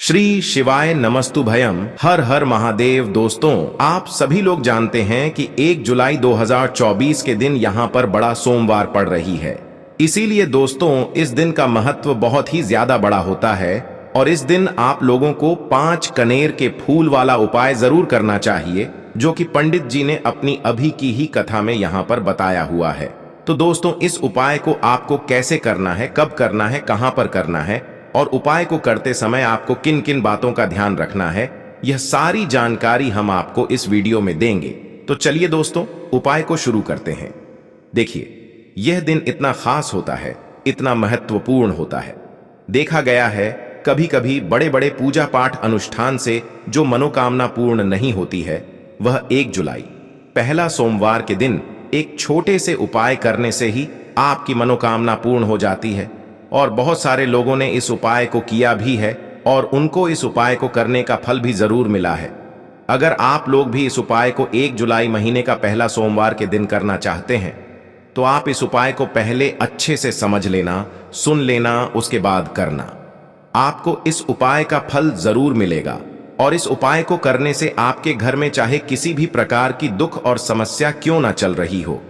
श्री शिवाय नमस्तुभयम। हर हर महादेव। दोस्तों, आप सभी लोग जानते हैं कि 1 जुलाई 2024 के दिन यहाँ पर बड़ा सोमवार पड़ रही है। इसीलिए दोस्तों, इस दिन का महत्व बहुत ही ज्यादा बड़ा होता है और इस दिन आप लोगों को 5 कनेर के फूल वाला उपाय जरूर करना चाहिए, जो कि पंडित जी ने अपनी अभी की ही कथा में यहाँ पर बताया हुआ है। तो दोस्तों, इस उपाय को आपको कैसे करना है, कब करना है, कहाँ पर करना है और उपाय को करते समय आपको किन किन बातों का ध्यान रखना है, यह सारी जानकारी हम आपको इस वीडियो में देंगे। तो चलिए दोस्तों, उपाय को शुरू करते हैं। देखिए, यह दिन इतना खास होता है, इतना महत्वपूर्ण होता है। देखा गया है कभी कभी बड़े बड़े पूजा पाठ अनुष्ठान से जो मनोकामना पूर्ण नहीं होती है, वह 1 जुलाई पहला सोमवार के दिन एक छोटे से उपाय करने से ही आपकी मनोकामना पूर्ण हो जाती है। और बहुत सारे लोगों ने इस उपाय को किया भी है और उनको इस उपाय को करने का फल भी जरूर मिला है। अगर आप लोग भी इस उपाय को 1 जुलाई महीने का पहला सोमवार के दिन करना चाहते हैं, तो आप इस उपाय को पहले अच्छे से समझ लेना, सुन लेना, उसके बाद करना। आपको इस उपाय का फल जरूर मिलेगा और इस उपाय को करने से आपके घर में चाहे किसी भी प्रकार की दुख और समस्या क्यों ना चल रही हो,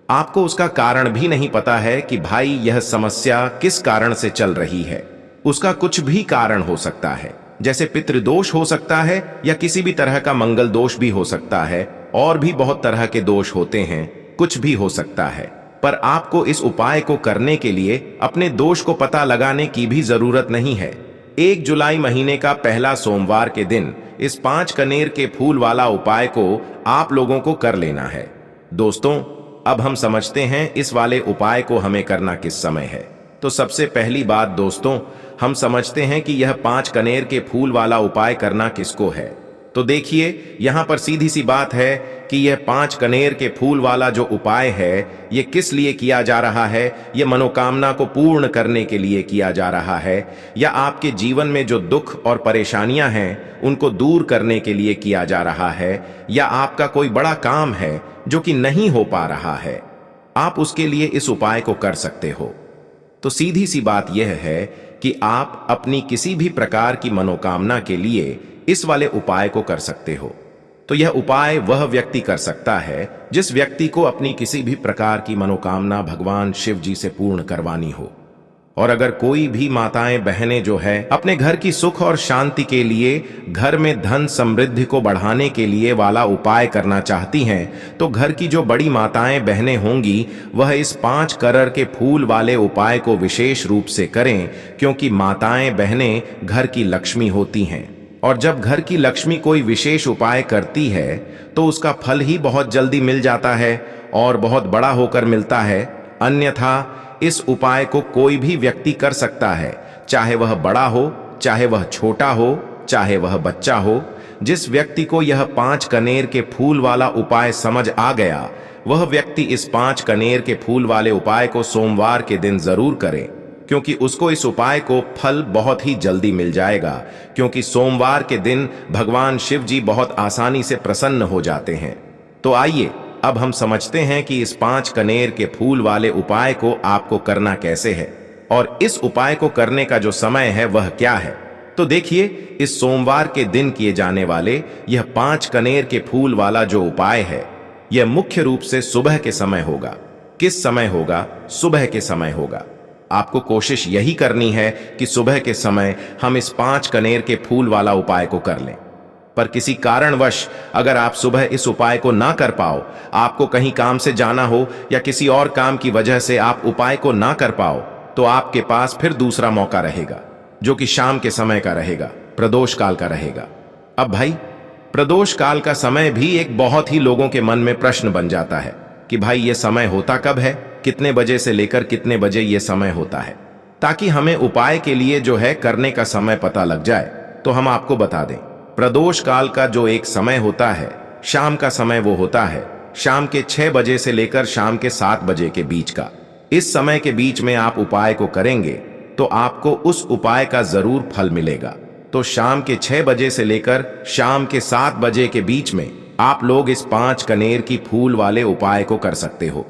आपको उसका कारण भी नहीं पता है कि भाई यह समस्या किस कारण से चल रही है। उसका कुछ भी कारण हो सकता है, जैसे पितृदोष हो सकता है या किसी भी तरह का मंगल दोष भी हो सकता है, और भी बहुत तरह के दोष होते हैं, कुछ भी हो सकता है। पर आपको इस उपाय को करने के लिए अपने दोष को पता लगाने की भी जरूरत नहीं है। 1 जुलाई महीने का पहला सोमवार के दिन इस 5 कनेर के फूल वाला उपाय को आप लोगों को कर लेना है। दोस्तों, अब हम समझते हैं इस वाले उपाय को हमें करना किस समय है। तो सबसे पहली बात दोस्तों, हम समझते हैं कि यह 5 कनेर के फूल वाला उपाय करना किसको है। तो देखिए, यहाँ पर सीधी सी बात है कि यह 5 कनेर के फूल वाला जो उपाय है, ये किस लिए किया जा रहा है। ये मनोकामना को पूर्ण करने के लिए किया जा रहा है, या आपके जीवन में जो दुख और परेशानियां हैं उनको दूर करने के लिए किया जा रहा है, या आपका कोई बड़ा काम है जो कि नहीं हो पा रहा है, आप उसके लिए इस उपाय को कर सकते हो। तो सीधी सी बात यह है कि आप अपनी किसी भी प्रकार की मनोकामना के लिए इस वाले उपाय को कर सकते हो। तो यह उपाय वह व्यक्ति कर सकता है जिस व्यक्ति को अपनी किसी भी प्रकार की मनोकामना भगवान शिव जी से पूर्ण करवानी हो। और अगर कोई भी माताएं बहनें जो है अपने घर की सुख और शांति के लिए, घर में धन समृद्धि को बढ़ाने के लिए वाला उपाय करना चाहती हैं, तो घर की जो बड़ी माताएं बहनें होंगी वह इस 5 कनेर के फूल वाले उपाय को विशेष रूप से करें, क्योंकि माताएं बहनें घर की लक्ष्मी होती हैं। और जब घर की लक्ष्मी कोई विशेष उपाय करती है तो उसका फल ही बहुत जल्दी मिल जाता है और बहुत बड़ा होकर मिलता है। अन्यथा इस उपाय को कोई भी व्यक्ति कर सकता है, चाहे वह बड़ा हो, चाहे वह छोटा हो, चाहे वह बच्चा हो। जिस व्यक्ति को यह 5 कनेर के फूल वाला उपाय समझ आ गया, वह व्यक्ति इस 5 कनेर के फूल वाले उपाय को सोमवार के दिन जरूर करे, क्योंकि उसको इस उपाय को फल बहुत ही जल्दी मिल जाएगा। क्योंकि सोमवार के दिन भगवान शिव जी बहुत आसानी से प्रसन्न हो जाते हैं। तो आइए अब हम समझते हैं कि इस 5 कनेर के फूल वाले उपाय को आपको करना कैसे है और इस उपाय को करने का जो समय है वह क्या है। तो देखिए, इस सोमवार के दिन किए जाने वाले यह 5 कनेर के फूल वाला जो उपाय है, यह मुख्य रूप से सुबह के समय होगा। किस समय होगा? सुबह के समय होगा। आपको कोशिश यही करनी है कि सुबह के समय हम इस 5 कनेर के फूल वाला उपाय को कर लें। पर किसी कारणवश अगर आप सुबह इस उपाय को ना कर पाओ, आपको कहीं काम से जाना हो या किसी और काम की वजह से आप उपाय को ना कर पाओ, तो आपके पास फिर दूसरा मौका रहेगा, जो कि शाम के समय का रहेगा, प्रदोष काल का रहेगा। अब भाई, प्रदोष काल का समय भी एक बहुत ही लोगों के मन में प्रश्न बन जाता है कि भाई ये समय होता कब है, कितने बजे से लेकर कितने बजे ये समय होता है, ताकि हमें उपाय के लिए जो है करने का समय पता लग जाए। तो हम आपको बता दें, प्रदोष काल का जो एक समय होता है, शाम का समय, वो होता है शाम के 6 बजे से लेकर शाम के 7 बजे के बीच का। इस समय के बीच में आप उपाय को करेंगे तो आपको उस उपाय का जरूर फल मिलेगा। तो शाम के 6 बजे से लेकर शाम के 7 बजे के बीच में आप लोग इस 5 कनेर की फूल वाले उपाय को कर सकते हो।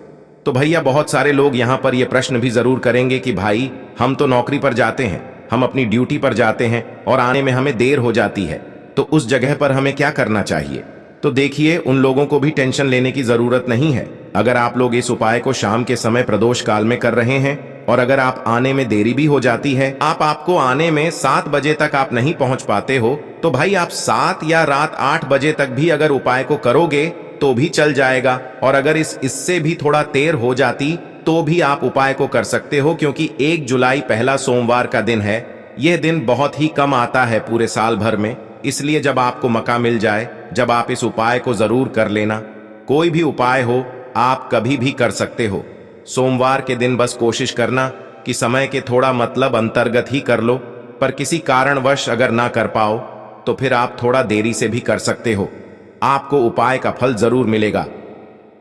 तो भैया, बहुत सारे लोग यहाँ पर यह प्रश्न भी जरूर करेंगे कि भाई हम तो नौकरी पर जाते हैं, हम अपनी ड्यूटी पर जाते हैं और आने में हमें देर हो जाती है, तो उस जगह पर हमें क्या करना चाहिए? तो देखिए, उन लोगों को भी टेंशन लेने की जरूरत नहीं है। अगर आप लोग इस उपाय को शाम के समय प्रदोष काल में कर रहे हैं और अगर आप आने में देरी भी हो जाती है, आपको आने में 7 बजे तक आप नहीं पहुंच पाते हो, तो भाई आप 7 या रात 8 बजे तक भी अगर उपाय को करोगे तो भी चल जाएगा। और अगर इससे भी थोड़ा देर हो जाती तो भी आप उपाय को कर सकते हो, क्योंकि 1 जुलाई पहला सोमवार का दिन है। यह दिन बहुत ही कम आता है पूरे साल भर में, इसलिए जब आपको मौका मिल जाए, जब आप इस उपाय को जरूर कर लेना। कोई भी उपाय हो, आप कभी भी कर सकते हो। सोमवार के दिन बस कोशिश करना कि समय के थोड़ा मतलब अंतर्गत ही कर लो, पर किसी कारणवश अगर ना कर पाओ तो फिर आप थोड़ा देरी से भी कर सकते हो। आपको उपाय का फल जरूर मिलेगा।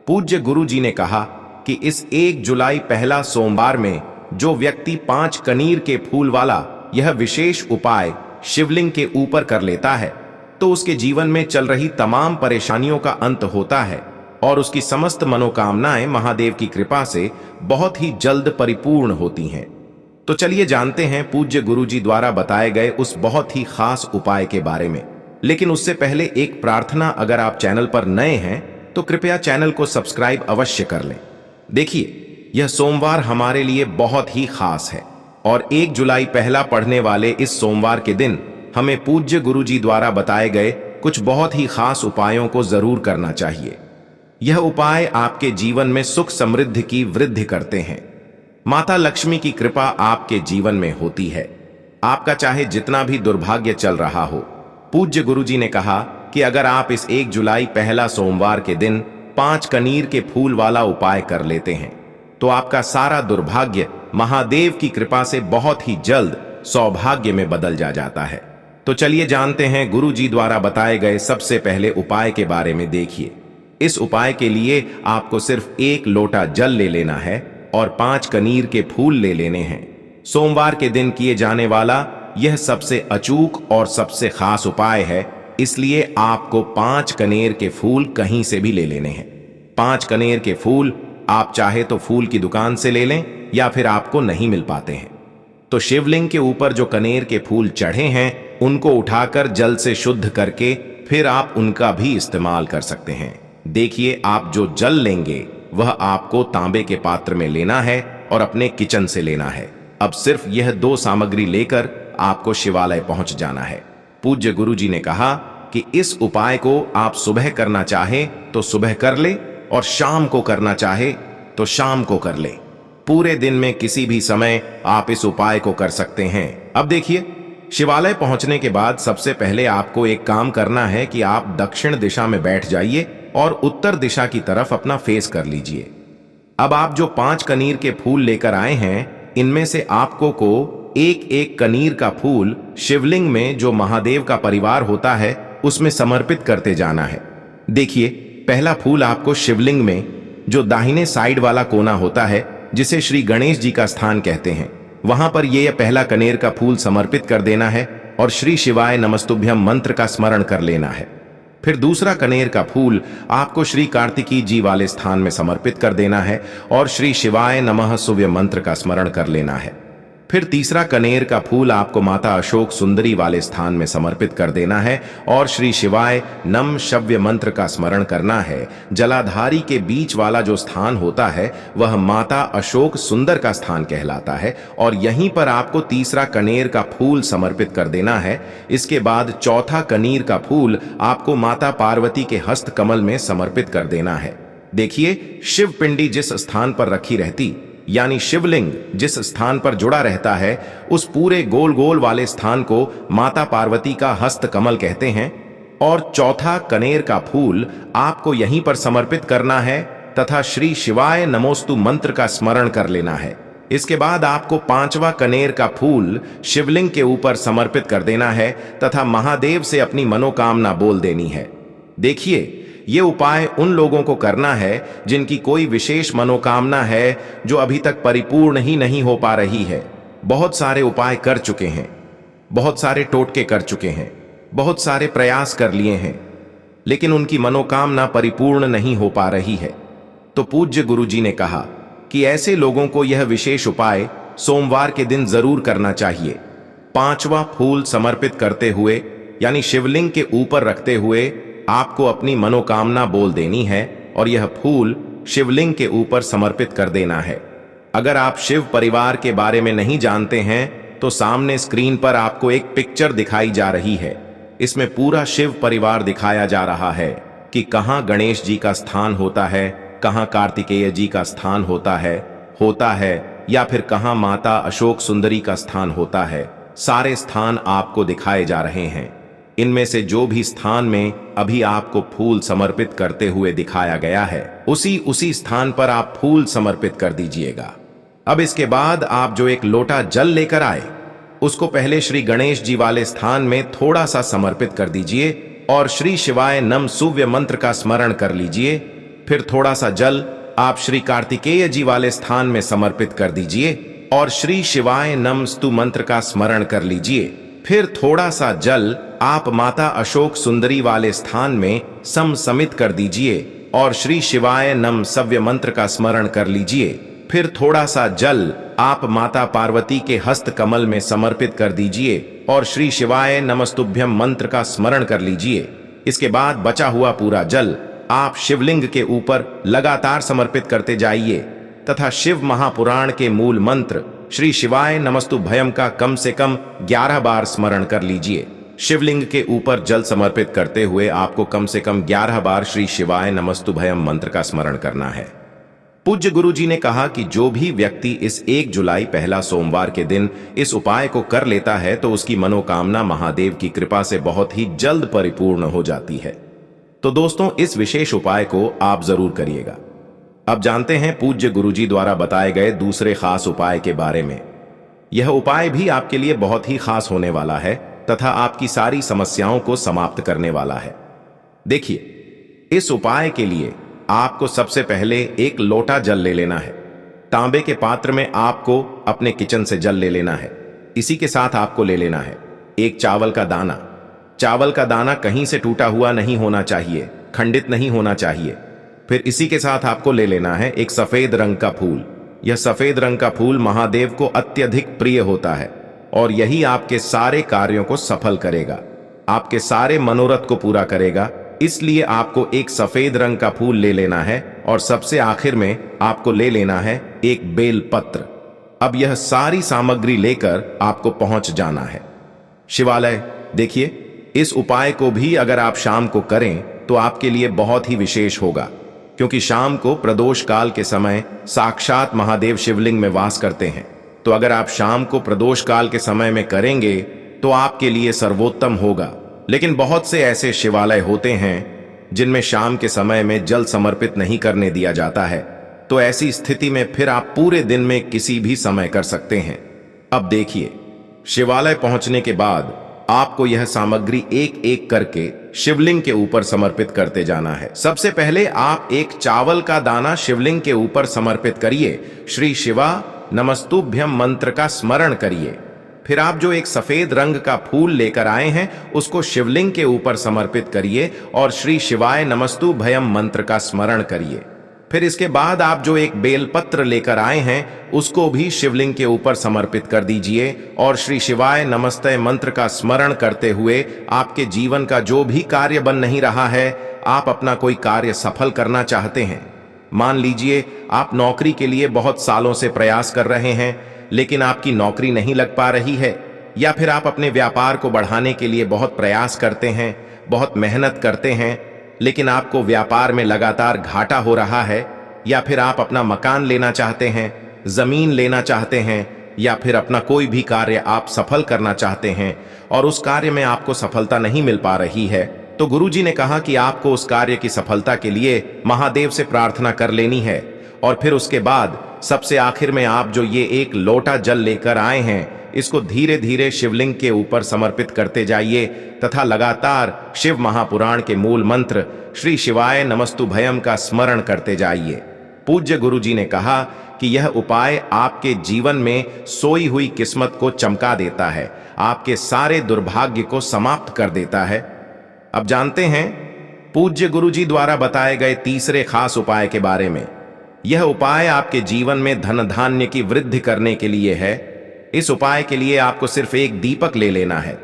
पूज्य गुरु जी ने कहा कि इस 1 जुलाई पहला सोमवार में जो व्यक्ति 5 कनीर के फूल वाला यह विशेष उपाय शिवलिंग के ऊपर कर लेता है तो उसके जीवन में चल रही तमाम परेशानियों का अंत होता है और उसकी समस्त मनोकामनाएं महादेव की कृपा से बहुत ही जल्द परिपूर्ण होती हैं। तो चलिए जानते हैं पूज्य गुरु जी द्वारा बताए गए उस बहुत ही खास उपाय के बारे में। लेकिन उससे पहले एक प्रार्थना, अगर आप चैनल पर नए हैं तो कृपया चैनल को सब्सक्राइब अवश्य कर लें। देखिए, यह सोमवार हमारे लिए बहुत ही खास है और 1 जुलाई पहला पढ़ने वाले इस सोमवार के दिन हमें पूज्य गुरु जी द्वारा बताए गए कुछ बहुत ही खास उपायों को जरूर करना चाहिए। यह उपाय आपके जीवन में सुख समृद्धि की वृद्धि करते हैं। माता लक्ष्मी की कृपा आपके जीवन में होती है। आपका चाहे जितना भी दुर्भाग्य चल रहा हो, पूज्य गुरु जी ने कहा कि अगर आप इस 1 जुलाई पहला सोमवार के दिन 5 कनीर के फूल वाला उपाय कर लेते हैं तो आपका सारा दुर्भाग्य महादेव की कृपा से बहुत ही जल्द सौभाग्य में बदल जाता है। तो चलिए जानते हैं गुरु जी द्वारा बताए गए सबसे पहले उपाय के बारे में। देखिए, इस उपाय के लिए आपको सिर्फ 1 लोटा जल ले लेना है और 5 कनीर के फूल ले लेने हैं। सोमवार के दिन किए जाने वाला यह सबसे अचूक और सबसे खास उपाय है, इसलिए आपको 5 कनेर के फूल कहीं से भी ले लेने हैं। 5 कनेर के फूल आप चाहे तो फूल की दुकान से ले लें या फिर आपको नहीं मिल पाते हैं तो शिवलिंग के ऊपर जो कनेर के फूल चढ़े हैं उनको उठाकर जल से शुद्ध करके फिर आप उनका भी इस्तेमाल कर सकते हैं। देखिए, आप जो जल लेंगे वह आपको तांबे के पात्र में लेना है और अपने किचन से लेना है। अब सिर्फ यह 2 सामग्री लेकर आपको शिवालय पहुंच जाना है। पूज्य गुरु जी ने कहा कि इस उपाय को आप सुबह करना चाहे तो सुबह कर ले और शाम को करना चाहे तो शाम को कर ले। पूरे दिन में किसी भी समय आप इस उपाय को कर सकते हैं। अब देखिए, शिवालय पहुंचने के बाद सबसे पहले आपको एक काम करना है कि आप दक्षिण दिशा में बैठ जाइए और उत्तर दिशा की तरफ अपना फेस कर लीजिए। अब आप जो 5 कनीर के फूल लेकर आए हैं, इनमें से आपको को एक कनीर का फूल शिवलिंग में जो महादेव का परिवार होता है उसमें समर्पित करते जाना है। देखिए, पहला फूल आपको शिवलिंग में जो दाहिने साइड वाला कोना होता है, जिसे श्री गणेश जी का स्थान कहते हैं, वहां पर यह पहला कनेर का फूल समर्पित कर देना है और श्री शिवाय नमस्तुभ्यम मंत्र का स्मरण कर लेना है। फिर दूसरा कनेर का फूल आपको श्री कार्तिकी जी वाले स्थान में समर्पित कर देना है और श्री शिवाय नमः सूव्य मंत्र का स्मरण कर लेना है। फिर तीसरा कनेर का फूल आपको माता अशोक सुंदरी वाले स्थान में समर्पित कर देना है और श्री शिवाय नम शव्य मंत्र का स्मरण करना है। जलाधारी के बीच वाला जो स्थान होता है वह माता अशोक सुंदर का स्थान कहलाता है और यहीं पर आपको तीसरा कनेर का फूल समर्पित कर देना है। इसके बाद चौथा कनीर का फूल आपको माता पार्वती के हस्त कमल में समर्पित कर देना है। देखिए, शिव पिंडी जिस स्थान पर रखी रहती, यानी शिवलिंग जिस स्थान पर जुड़ा रहता है, उस पूरे गोल गोल वाले स्थान को माता पार्वती का हस्त कमल कहते हैं और चौथा कनेर का फूल आपको यहीं पर समर्पित करना है तथा श्री शिवाय नमोस्तु मंत्र का स्मरण कर लेना है। इसके बाद आपको 5वां कनेर का फूल शिवलिंग के ऊपर समर्पित कर देना है तथा महादेव से अपनी मनोकामना बोल देनी है। देखिए, ये उपाय उन लोगों को करना है जिनकी कोई विशेष मनोकामना है जो अभी तक परिपूर्ण ही नहीं हो पा रही है। बहुत सारे उपाय कर चुके हैं, बहुत सारे टोटके कर चुके हैं, बहुत सारे प्रयास कर लिए हैं, लेकिन उनकी मनोकामना परिपूर्ण नहीं हो पा रही है। तो पूज्य गुरु जी ने कहा कि ऐसे लोगों को यह विशेष उपाय सोमवार के दिन जरूर करना चाहिए। पांचवा फूल समर्पित करते हुए यानी शिवलिंग के ऊपर रखते हुए आपको अपनी मनोकामना बोल देनी है और यह फूल शिवलिंग के ऊपर समर्पित कर देना है। अगर आप शिव परिवार के बारे में नहीं जानते हैं तो सामने स्क्रीन पर आपको एक पिक्चर दिखाई जा रही है। इसमें पूरा शिव परिवार दिखाया जा रहा है कि कहां गणेश जी का स्थान होता है, कहां कार्तिकेय जी का स्थान होता है या फिर कहां माता अशोक सुंदरी का स्थान होता है। सारे स्थान आपको दिखाए जा रहे हैं। इनमें से जो भी स्थान में अभी आपको फूल समर्पित करते हुए दिखाया गया है उसी स्थान पर आप फूल समर्पित कर दीजिएगा। अब इसके बाद आप जो एक लोटा जल लेकर आए उसको पहले श्री गणेश जी वाले स्थान में थोड़ा सा समर्पित कर दीजिए और श्री शिवाय नम सूव्य मंत्र का स्मरण कर लीजिए। फिर थोड़ा सा जल आप श्री कार्तिकेय जी वाले स्थान में समर्पित कर दीजिए और श्री शिवाय नम स्तु मंत्र का स्मरण कर लीजिए। फिर थोड़ा सा जल आप माता अशोक सुंदरी वाले स्थान में समसमित कर दीजिए और श्री शिवाय नम सव्य मंत्र का स्मरण कर लीजिए। फिर थोड़ा सा जल आप माता पार्वती के हस्त कमल में समर्पित कर दीजिए और श्री शिवाय नमस्तुभ्यम मंत्र का स्मरण कर लीजिए। इसके बाद बचा हुआ पूरा जल आप शिवलिंग के ऊपर लगातार समर्पित करते जाइए तथा शिव महापुराण के मूल मंत्र श्री शिवाय नमस्तुभयम का कम से कम 11 बार स्मरण कर लीजिए। शिवलिंग के ऊपर जल समर्पित करते हुए आपको कम से कम 11 बार श्री शिवाय नमस्तुभयम मंत्र का स्मरण करना है। पूज्य गुरु जी ने कहा कि जो भी व्यक्ति इस 1 जुलाई पहला सोमवार के दिन इस उपाय को कर लेता है तो उसकी मनोकामना महादेव की कृपा से बहुत ही जल्द परिपूर्ण हो जाती है। तो दोस्तों, इस विशेष उपाय को आप जरूर करिएगा। अब जानते हैं पूज्य गुरुजी द्वारा बताए गए दूसरे खास उपाय के बारे में। यह उपाय भी आपके लिए बहुत ही खास होने वाला है तथा आपकी सारी समस्याओं को समाप्त करने वाला है। देखिए, इस उपाय के लिए आपको सबसे पहले एक लोटा जल ले लेना है। तांबे के पात्र में आपको अपने किचन से जल ले लेना है। इसी के साथ आपको ले लेना है एक चावल का दाना। चावल का दाना कहीं से टूटा हुआ नहीं होना चाहिए, खंडित नहीं होना चाहिए। फिर इसी के साथ आपको ले लेना है एक सफेद रंग का फूल। यह सफेद रंग का फूल महादेव को अत्यधिक प्रिय होता है और यही आपके सारे कार्यों को सफल करेगा, आपके सारे मनोरथ को पूरा करेगा। इसलिए आपको एक सफेद रंग का फूल ले लेना है और सबसे आखिर में आपको ले लेना है एक बेल पत्र। अब यह सारी सामग्री लेकर आपको पहुंच जाना है शिवालय। देखिए, इस उपाय को भी अगर आप शाम को करें तो आपके लिए बहुत ही विशेष होगा, क्योंकि शाम को प्रदोष काल के समय साक्षात महादेव शिवलिंग में वास करते हैं। तो अगर आप शाम को प्रदोष काल के समय में करेंगे तो आपके लिए सर्वोत्तम होगा। लेकिन बहुत से ऐसे शिवालय होते हैं जिनमें शाम के समय में जल समर्पित नहीं करने दिया जाता है, तो ऐसी स्थिति में फिर आप पूरे दिन में किसी भी समय कर सकते हैं। अब देखिए, शिवालय पहुंचने के बाद आपको यह सामग्री एक एक करके शिवलिंग के ऊपर समर्पित करते जाना है। सबसे पहले आप एक चावल का दाना शिवलिंग के ऊपर समर्पित करिए। श्री शिवा नमस्तुभ्यम मंत्र का स्मरण करिए। फिर आप जो एक सफेद रंग का फूल लेकर आए हैं उसको शिवलिंग के ऊपर समर्पित करिए और श्री शिवाय नमस्तुभयम मंत्र का स्मरण करिए। फिर इसके बाद आप जो एक बेलपत्र लेकर आए हैं उसको भी शिवलिंग के ऊपर समर्पित कर दीजिए और श्री शिवाय नमस्ते मंत्र का स्मरण करते हुए आपके जीवन का जो भी कार्य बन नहीं रहा है, आप अपना कोई कार्य सफल करना चाहते हैं। मान लीजिए आप नौकरी के लिए बहुत सालों से प्रयास कर रहे हैं लेकिन आपकी नौकरी नहीं लग पा रही है, या फिर आप अपने व्यापार को बढ़ाने के लिए बहुत प्रयास करते हैं, बहुत मेहनत करते हैं, लेकिन आपको व्यापार में लगातार घाटा हो रहा है, या फिर आप अपना मकान लेना चाहते हैं, जमीन लेना चाहते हैं, या फिर अपना कोई भी कार्य आप सफल करना चाहते हैं और उस कार्य में आपको सफलता नहीं मिल पा रही है, तो गुरुजी ने कहा कि आपको उस कार्य की सफलता के लिए महादेव से प्रार्थना कर लेनी है। और फिर उसके बाद सबसे आखिर में आप जो ये एक लोटा जल लेकर आए हैं इसको धीरे धीरे शिवलिंग के ऊपर समर्पित करते जाइए तथा लगातार शिव महापुराण के मूल मंत्र श्री शिवाय नमस्तुभयम का स्मरण करते जाइए। पूज्य गुरुजी ने कहा कि यह उपाय आपके जीवन में सोई हुई किस्मत को चमका देता है, आपके सारे दुर्भाग्य को समाप्त कर देता है। अब जानते हैं पूज्य गुरुजी द्वारा बताए गए तीसरे खास उपाय के बारे में। यह उपाय आपके जीवन में धन धान्य की वृद्धि करने के लिए है। इस उपाय के लिए आपको सिर्फ एक दीपक ले लेना है।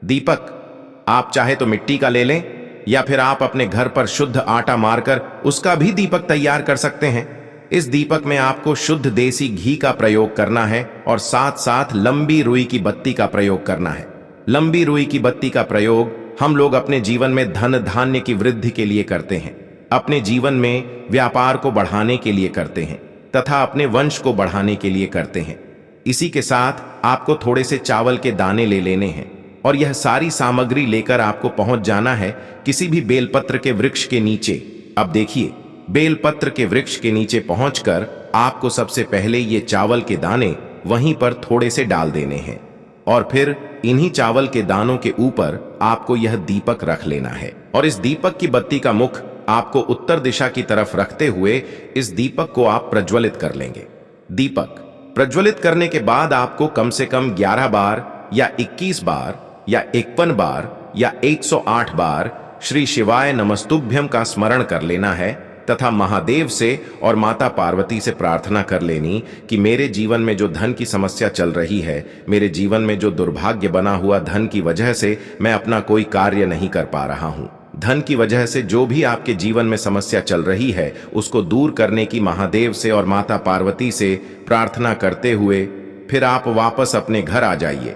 दीपक आप चाहे तो मिट्टी का ले लें या फिर आप अपने घर पर शुद्ध आटा मारकर उसका भी दीपक तैयार कर सकते हैं। इस दीपक में आपको शुद्ध देसी घी का प्रयोग करना है और साथ साथ लंबी रुई की बत्ती का प्रयोग करना है। लंबी रुई की बत्ती का प्रयोग हम लोग अपने जीवन में धन धान्य की वृद्धि के लिए करते हैं, अपने जीवन में व्यापार को बढ़ाने के लिए करते हैं तथा अपने वंश को बढ़ाने के लिए करते हैं। इसी के साथ आपको थोड़े से चावल के दाने ले लेने हैं और यह सारी सामग्री लेकर आपको पहुंच जाना है किसी भी बेलपत्र के वृक्ष के नीचे। अब देखिए, बेलपत्र के वृक्ष के नीचे पहुंचकर आपको सबसे पहले ये चावल के दाने वहीं पर थोड़े से डाल देने हैं और फिर इन्हीं चावल के दानों के ऊपर आपको यह दीपक रख लेना है और इस दीपक की बत्ती का मुख आपको उत्तर दिशा की तरफ रखते हुए इस दीपक को आप प्रज्वलित कर लेंगे। दीपक प्रज्वलित करने के बाद आपको कम से कम 11 बार या 21 बार या 51 बार या 108 बार श्री शिवाय नमस्तुभ्यम का स्मरण कर लेना है तथा महादेव से और माता पार्वती से प्रार्थना कर लेनी कि मेरे जीवन में जो धन की समस्या चल रही है, मेरे जीवन में जो दुर्भाग्य बना हुआ धन की वजह से मैं अपना कोई कार्य नहीं कर पा रहा हूं, धन की वजह से जो भी आपके जीवन में समस्या चल रही है उसको दूर करने की महादेव से और माता पार्वती से प्रार्थना करते हुए फिर आप वापस अपने घर आ जाइए।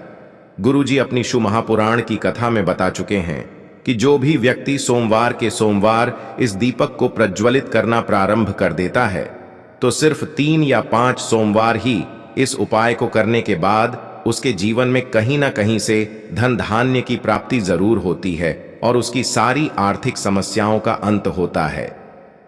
गुरुजी अपनी शिव महापुराण की कथा में बता चुके हैं कि जो भी व्यक्ति सोमवार के सोमवार इस दीपक को प्रज्वलित करना प्रारंभ कर देता है तो सिर्फ 3 या 5 सोमवार ही इस उपाय को करने के बाद उसके जीवन में कहीं ना कहीं से धन धान्य की प्राप्ति जरूर होती है और उसकी सारी आर्थिक समस्याओं का अंत होता है।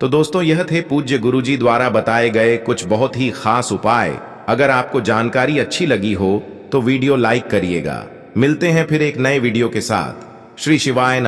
तो दोस्तों, यह थे पूज्य गुरुजी द्वारा बताए गए कुछ बहुत ही खास उपाय। अगर आपको जानकारी अच्छी लगी हो तो वीडियो लाइक करिएगा। मिलते हैं फिर एक नए वीडियो के साथ। श्री शिवाय नमः।